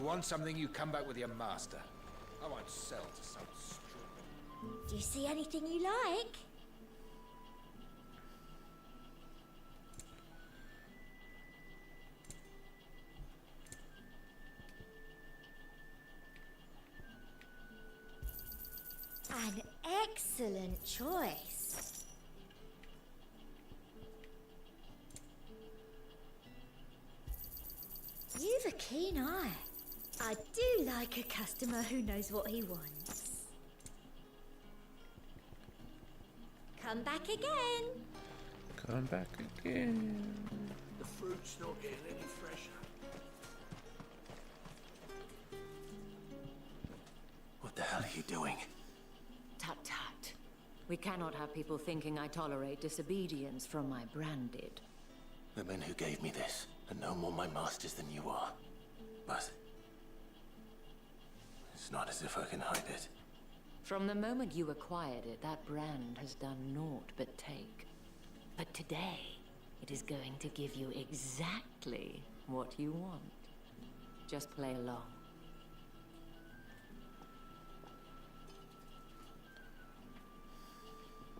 want something, you come back with your master. I won't sell to some straw. Do you see anything you like? An excellent choice. You've a keen eye. I do like a customer who knows what he wants. Come back again. Come back again. The fruit's not getting any fresher. What the hell are you doing? Tut tut. We cannot have people thinking I tolerate disobedience from my branded. The men who gave me this are no more my masters than you are. But it's not as if I can hide it. From the moment you acquired it, that brand has done naught but take. But today, it is going to give you exactly what you want. Just play along.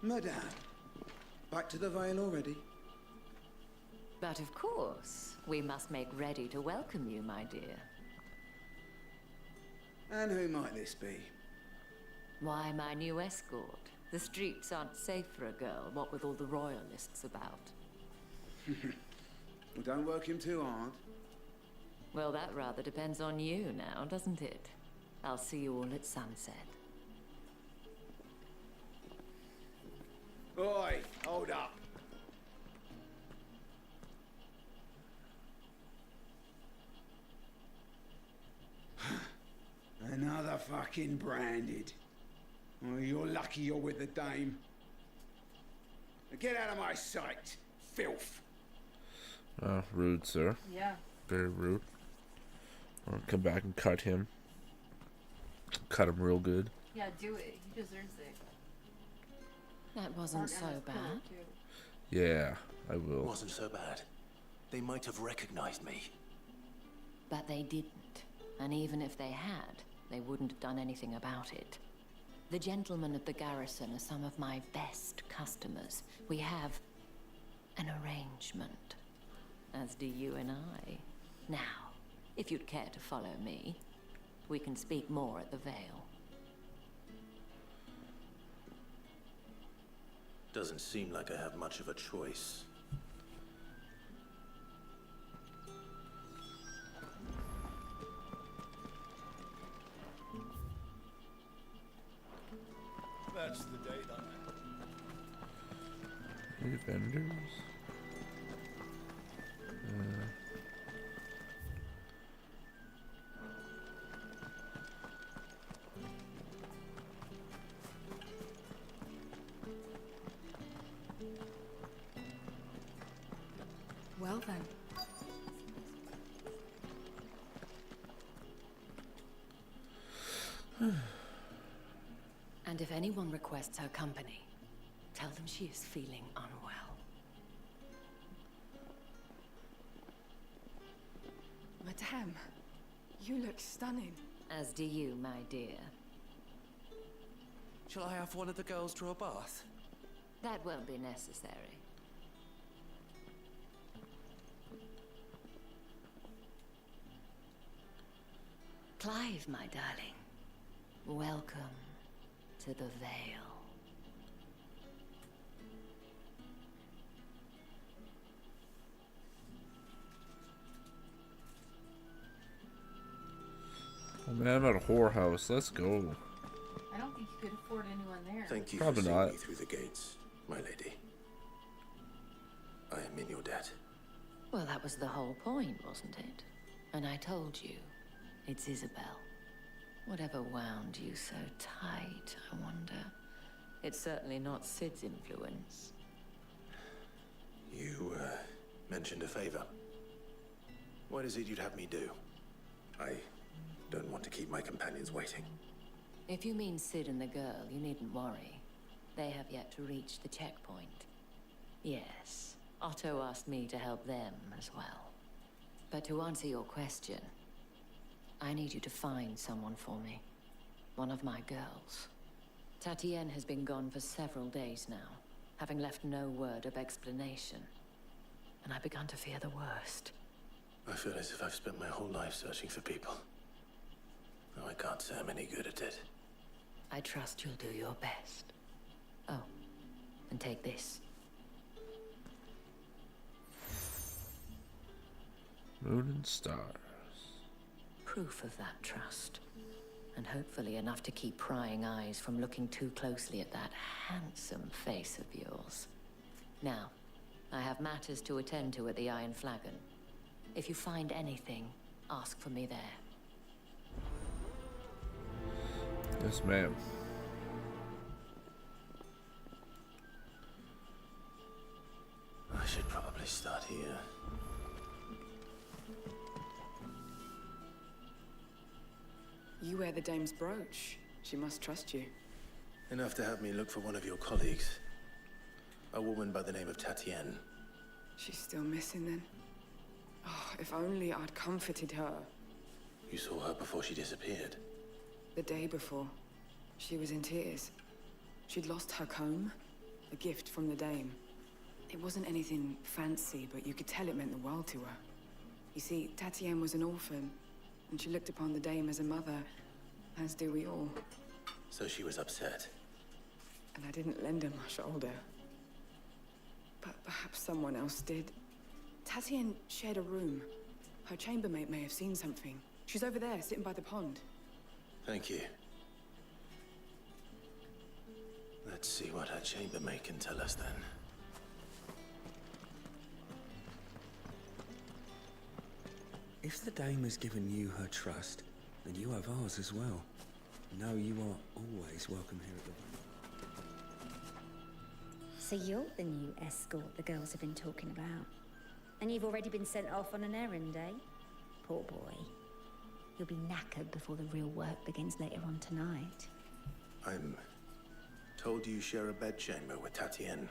Madame, back to the Vale already? But of course, we must make ready to welcome you, my dear. And who might this be? Why, my new escort. The streets aren't safe for a girl, what with all the royalists about. Well, don't work him too hard. Well, that rather depends on you now, doesn't it? I'll see you all at sunset. Oi, hold up. Another fucking branded. Oh, you're lucky you're with the dame. Now get out of my sight, filth. Rude, sir. Yeah. Very rude. I'll come back and cut him. Cut him real good. Yeah, do it. He deserves it. That wasn't so bad. Yeah, I will. It wasn't so bad. They might have recognized me. But they didn't. And even if they had, they wouldn't have done anything about it. The gentlemen of the garrison are some of my best customers. We have an arrangement, as do you and I. Now, if you'd care to follow me, we can speak more at the Vale. Doesn't seem like I have much of a choice. That's the day, then. Any vendors? Well then. And if anyone requests her company, tell them she is feeling unwell. Madame, you look stunning. As do you, my dear. Shall I have one of the girls draw a bath? That won't be necessary. Clive, my darling. Welcome to the Vale. Oh man, I'm at a whorehouse. Let's go. I don't think you could afford anyone there. Thank you Probably for seeing not. me through the gates, my lady. I am in your debt. Well, that was the whole point, wasn't it? And I told you, it's Isabel. Whatever wound you so tight, I wonder. It's certainly not Sid's influence. You, mentioned a favor. What is it you'd have me do? I don't want to keep my companions waiting. If you mean Sid and the girl, you needn't worry. They have yet to reach the checkpoint. Yes, Otto asked me to help them as well. But to answer your question, I need you to find someone for me. One of my girls. Tatienne has been gone for several days now, having left no word of explanation. And I've begun to fear the worst. I feel as if I've spent my whole life searching for people. Now I can't say I'm any good at it. I trust you'll do your best. Oh, and take this. Moon and stars. Proof of that trust. And hopefully enough to keep prying eyes from looking too closely at that handsome face of yours. Now, I have matters to attend to at the Iron Flagon. If you find anything, ask for me there. Yes, ma'am. I should probably start here. You wear the dame's brooch. She must trust you. Enough to have me look for one of your colleagues. A woman by the name of Tatienne. She's still missing then? Oh, if only I'd comforted her. You saw her before she disappeared. The day before, she was in tears. She'd lost her comb, a gift from the dame. It wasn't anything fancy, but you could tell it meant the world to her. You see, Tatienne was an orphan, and she looked upon the dame as a mother, as do we all. So she was upset. And I didn't lend her my shoulder. But perhaps someone else did. Tatienne shared a room. Her chambermaid may have seen something. She's over there, sitting by the pond. Thank you. Let's see what her chambermaid can tell us then. If the dame has given you her trust, then you have ours as well. Know you are always welcome here at the So you're the new escort the girls have been talking about. And you've already been sent off on an errand, eh? Poor boy. You'll be knackered before the real work begins later on tonight. I'm told you share a bedchamber with Tatienne.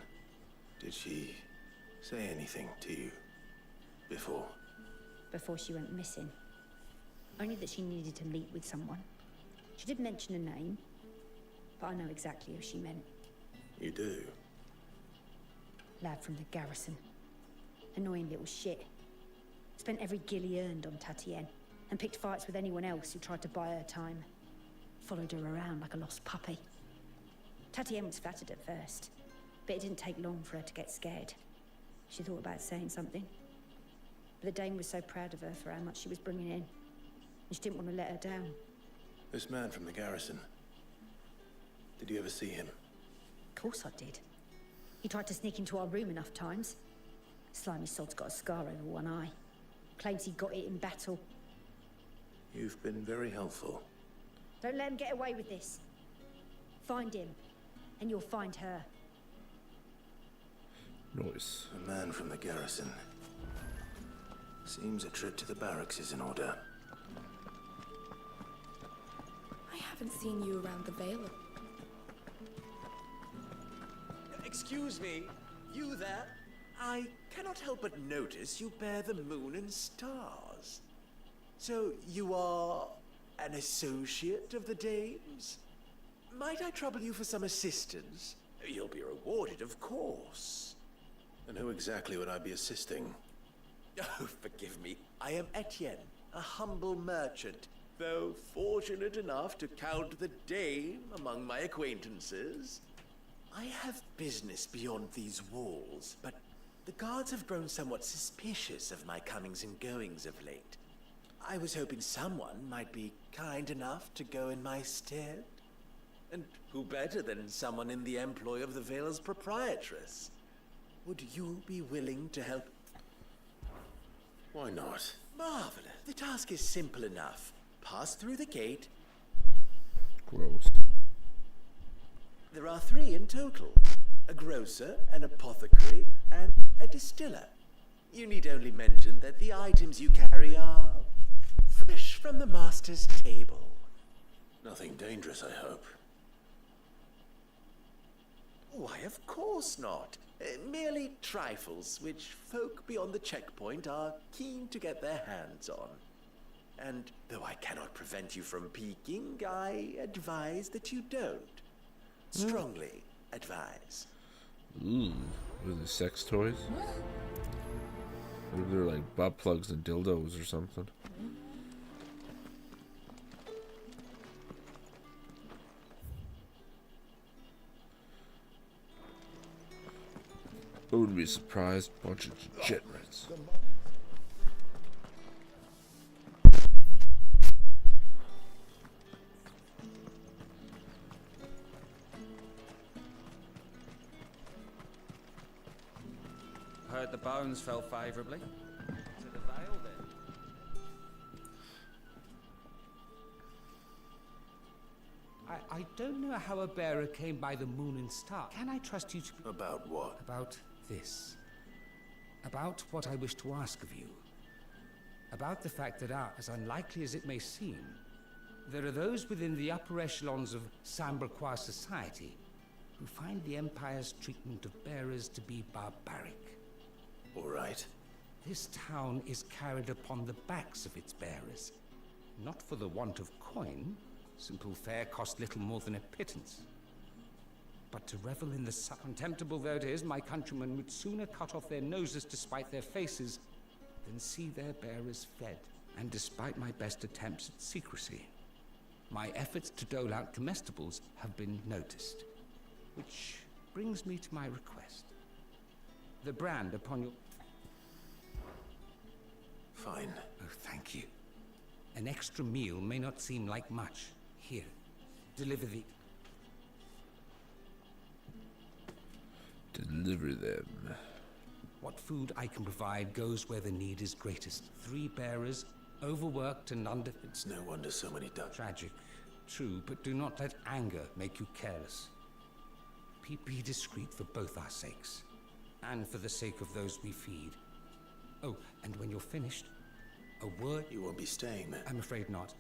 Did she say anything to you before? Before she went missing. Only that she needed to meet with someone. She did mention a name, but I know exactly who she meant. You do? Lad from the garrison. Annoying little shit. Spent every guil he earned on Tatienne, and picked fights with anyone else who tried to buy her time. Followed her around like a lost puppy. Tatienne was flattered at first, but it didn't take long for her to get scared. She thought about saying something. But the dame was so proud of her for how much she was bringing in, and she didn't want to let her down. This man from the garrison. Did you ever see him? Of course I did. He tried to sneak into our room enough times. Slimy sod's got a scar over one eye. Claims he got it in battle. You've been very helpful. Don't let him get away with this. Find him, and you'll find her. Noise. A man from the garrison. Seems a trip to the barracks is in order. I haven't seen you around the Vale. Excuse me, you there? I cannot help but notice you bear the moon and stars. So you are an associate of the dame's? Might I trouble you for some assistance? You'll be rewarded, of course. And who exactly would I be assisting? Oh, forgive me. I am Etienne, a humble merchant, though fortunate enough to count the dame among my acquaintances. I have business beyond these walls, but the guards have grown somewhat suspicious of my comings and goings of late. I was hoping someone might be kind enough to go in my stead. And who better than someone in the employ of the Vale's proprietress? Would you be willing to help? Why not? Marvelous. The task is simple enough. Pass through the gate. Gross. There are 3 in total. A grocer, an apothecary, and a distiller. You need only mention that the items you carry are fresh from the master's table. Nothing dangerous, I hope. Why, of course not. Merely trifles which folk beyond the checkpoint are keen to get their hands on. And though I cannot prevent you from peeking, I advise that you don't. Strongly advise. Ooh, are they sex toys? Or they're like butt plugs and dildos or something. I wouldn't be surprised. Bunch of degenerates. Heard the bones fell favourably. To the Vale, then. I don't know how a bearer came by the moon and star. Can I trust you to... About what? About this. About what I wish to ask of you. About the fact that, as unlikely as it may seem, there are those within the upper echelons of Samberquois society who find the Empire's treatment of bearers to be barbaric. All right. This town is carried upon the backs of its bearers, not for the want of coin. Simple fare cost little more than a pittance. But to revel in the contemptible though it is, my countrymen would sooner cut off their noses to spite their faces than see their bearers fed. And despite my best attempts at secrecy, my efforts to dole out comestibles have been noticed. Which brings me to my request. The brand upon your... Fine. Oh, thank you. An extra meal may not seem like much. Here, deliver the... Deliver them. What food I can provide goes where the need is greatest. 3 bearers, overworked and under... It's no wonder so many died. Tragic. True, but do not let anger make you careless. Be discreet for both our sakes, and for the sake of those we feed. Oh, and when you're finished, a word... You won't be staying there. I'm afraid not.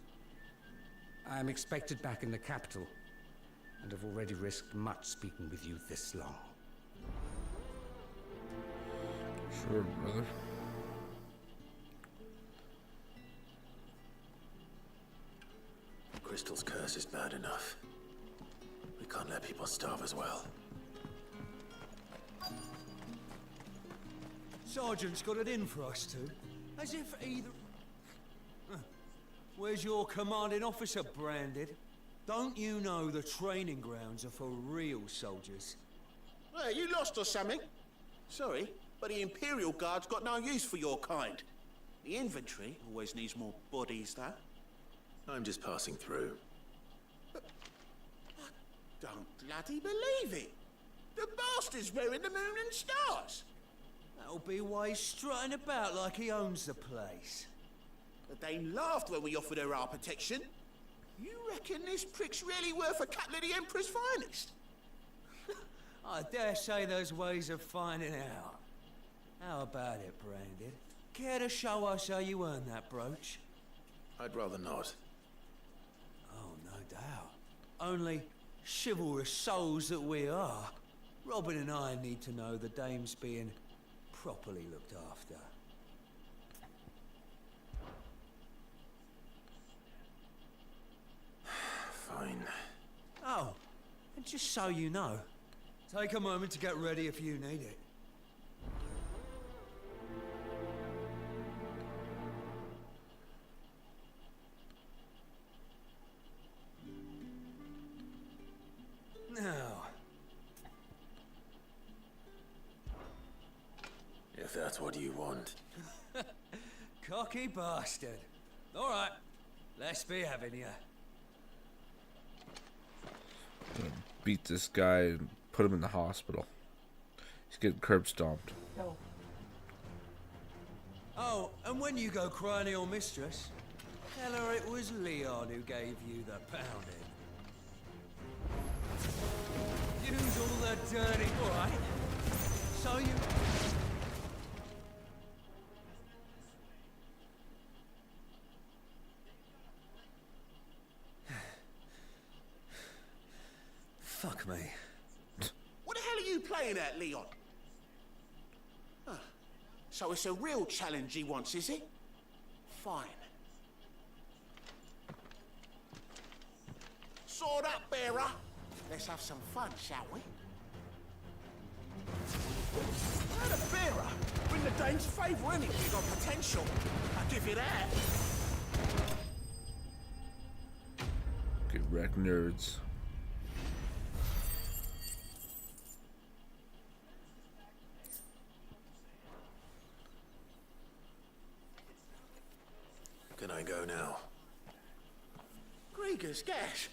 I am expected back in the capital, and have already risked much speaking with you this long. Sure, brother. Crystal's curse is bad enough. We can't let people starve as well. Sergeant's got it in for us two. As if either... Where's your commanding officer branded? Don't you know the training grounds are for real soldiers? Well, you lost or something? Sorry, but the Imperial Guard's got no use for your kind. The infantry always needs more bodies, though. I'm just passing through. But I don't bloody believe it. The bastard's wearing the moon and stars. That'll be why he's strutting about like he owns the place. The Dane laughed when we offered her our protection. You reckon this prick's really worth a couple of the Emperor's finest? I dare say those ways of finding out. How about it, Branded? Care to show us how you earned that brooch? I'd rather not. Oh, no doubt. Only chivalrous souls that we are, Robin and I need to know the dame's being properly looked after. Fine. Oh, and just so you know, take a moment to get ready if you need it. Now, if that's what you want. cocky bastard. All right, let's be having you. I'm gonna beat this guy and put him in the hospital. He's getting curb stomped. No. Oh, and when you go crying to your mistress, tell her it was Leon who gave you the pounding. Use all the dirty... All right. So you... Fuck me. What the hell are you playing at, Leon? So it's a real challenge he wants, is it? Fine. Sword up, bearer. Let's have some fun, shall we? How the bearer? We're in the Dane's favour, ain't it? We've got potential. I'll give you that. Get wrecked, nerds. Can I go now? Grieger's gas.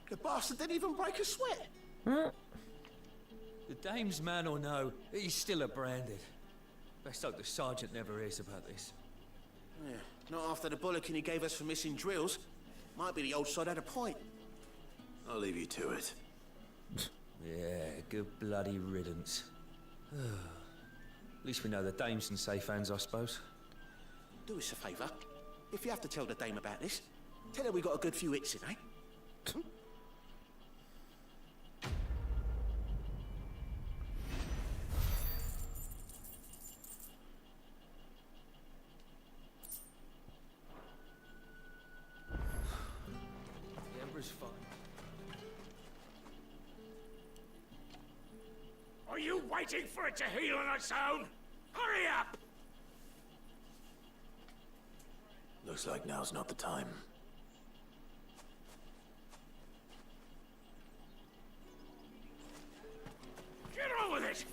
The bastard didn't even break a sweat. The dame's man or no, he's still a branded. Best hope the sergeant never hears about this. Yeah, not after the bollocking he gave us for missing drills. Might be the old sod had a point. I'll leave you to it. Yeah, good bloody riddance. At least we know the dame's in safe hands, I suppose. Do us a favour. If you have to tell the dame about this, tell her we got a good few hits in, eh? The Emperor's fine. Are you waiting for it to heal on its own? Hurry up! Looks like now's not the time. Get on with it!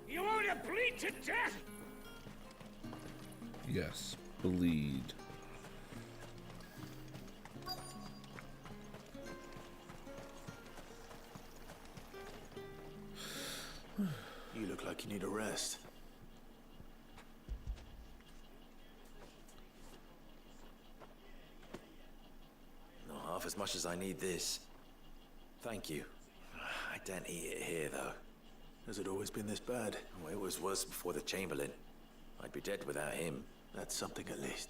You want to bleed to death? Yes, bleed. You look like you need a rest. Not half as much as I need this. Thank you. I don't eat it here, though. Has it always been this bad? Oh, it was worse before the Chamberlain. I'd be dead without him. That's something at least.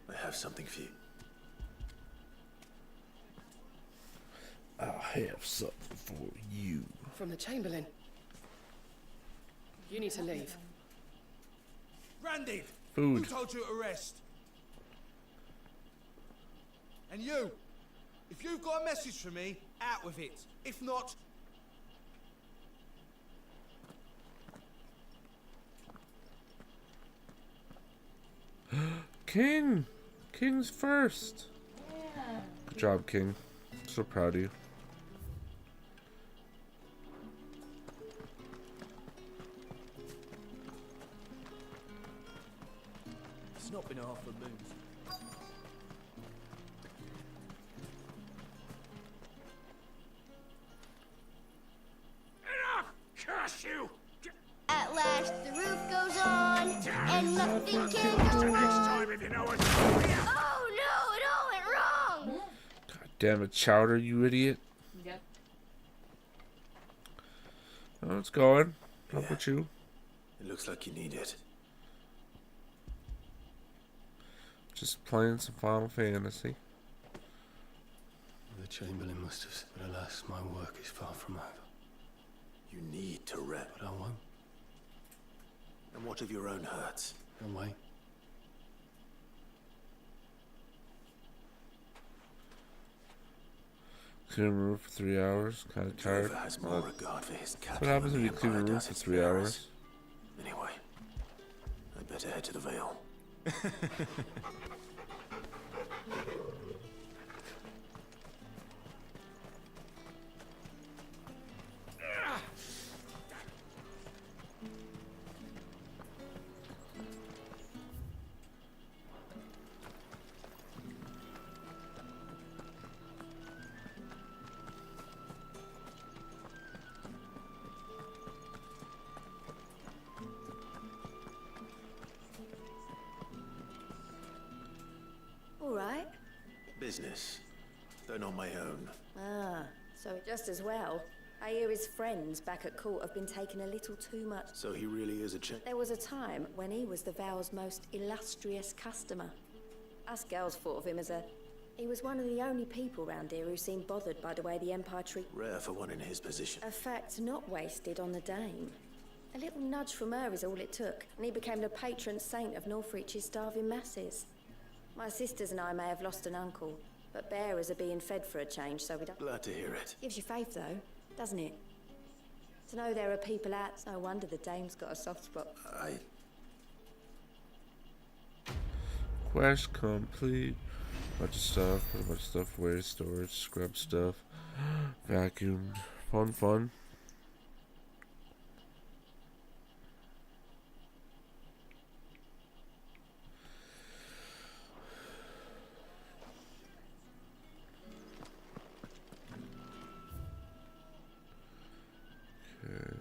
I have something for you. I'll have something for you. From the Chamberlain. You need to leave. Randy! Food. Who told you to rest? And you! If you've got a message for me, out with it. If not... King! King's first! Good job, King. So proud of you. It's not been half a moon. Enough! Curse you! At last, the roof goes on, and nothing can go Next wrong. time if you know what's Oh no, it all went wrong! God damn it, Chowder, you idiot. Yep. Oh, it's going. How about you? It looks like you need it. Just playing some Final Fantasy. The Chamberlain must have said, but alas, my work is far from over. You need to rest. But I won't. And what of your own hurts? Don't wait. Clean a roof for 3 hours. Kind of tired. Drover has more regard for his That's captain what happens than when you the clean a Empire roof does for its 3 bearers. hours. Anyway, I'd better head to the Vale. business, though not my own. Ah, so just as well. I hear his friends back at court have been taking a little too much. So he really is a There was a time when he was the Vale's most illustrious customer. Us girls thought of him as a... He was one of the only people round here who seemed bothered by the way the Empire treated... Rare for one in his position. A fact not wasted on the Dame. A little nudge from her is all it took, and he became the patron saint of Northreach's starving masses. My sisters and I may have lost an uncle, but bearers are being fed for a change, so we don't... Glad to hear it. Gives you faith, though, doesn't it? To know there are people out, it's no wonder the Dame's got a soft spot. Quest complete. Bunch of stuff. Put a bunch of stuff away. Storage. Scrub stuff. Vacuumed. Fun. Okay.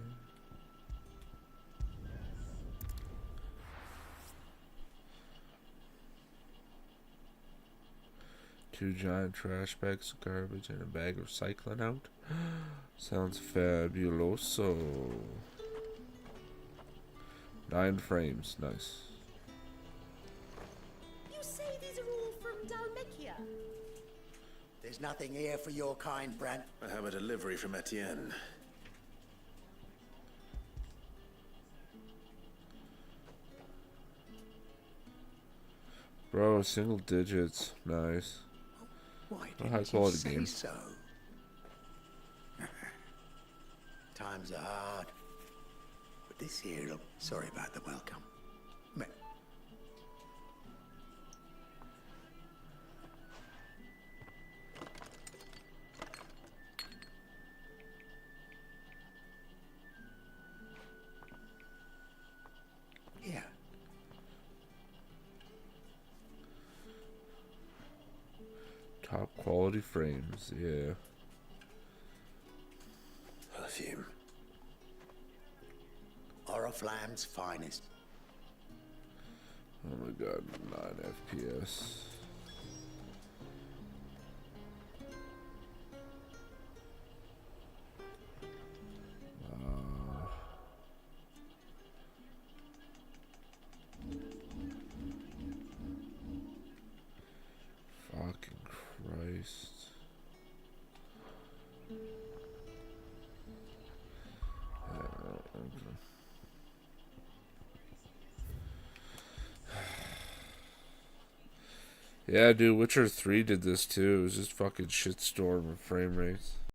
2 giant trash bags of garbage and a bag of recycling out. Sounds fabuloso. 9 frames, nice. You say these are all from Dalmekia? There's nothing here for your kind, Brant. I have a delivery from Etienne. Bro, single digits, nice. Why A didn't high you quality say game. so? Times are hard. But this here, sorry about the welcome. Yeah. Top quality frames, yeah. Perfume. Oriflamme's finest. Oh my god, 9 FPS. Fucking Christ. Okay. Yeah, dude, Witcher 3 did this too. It was just fucking shitstorm of frame rates.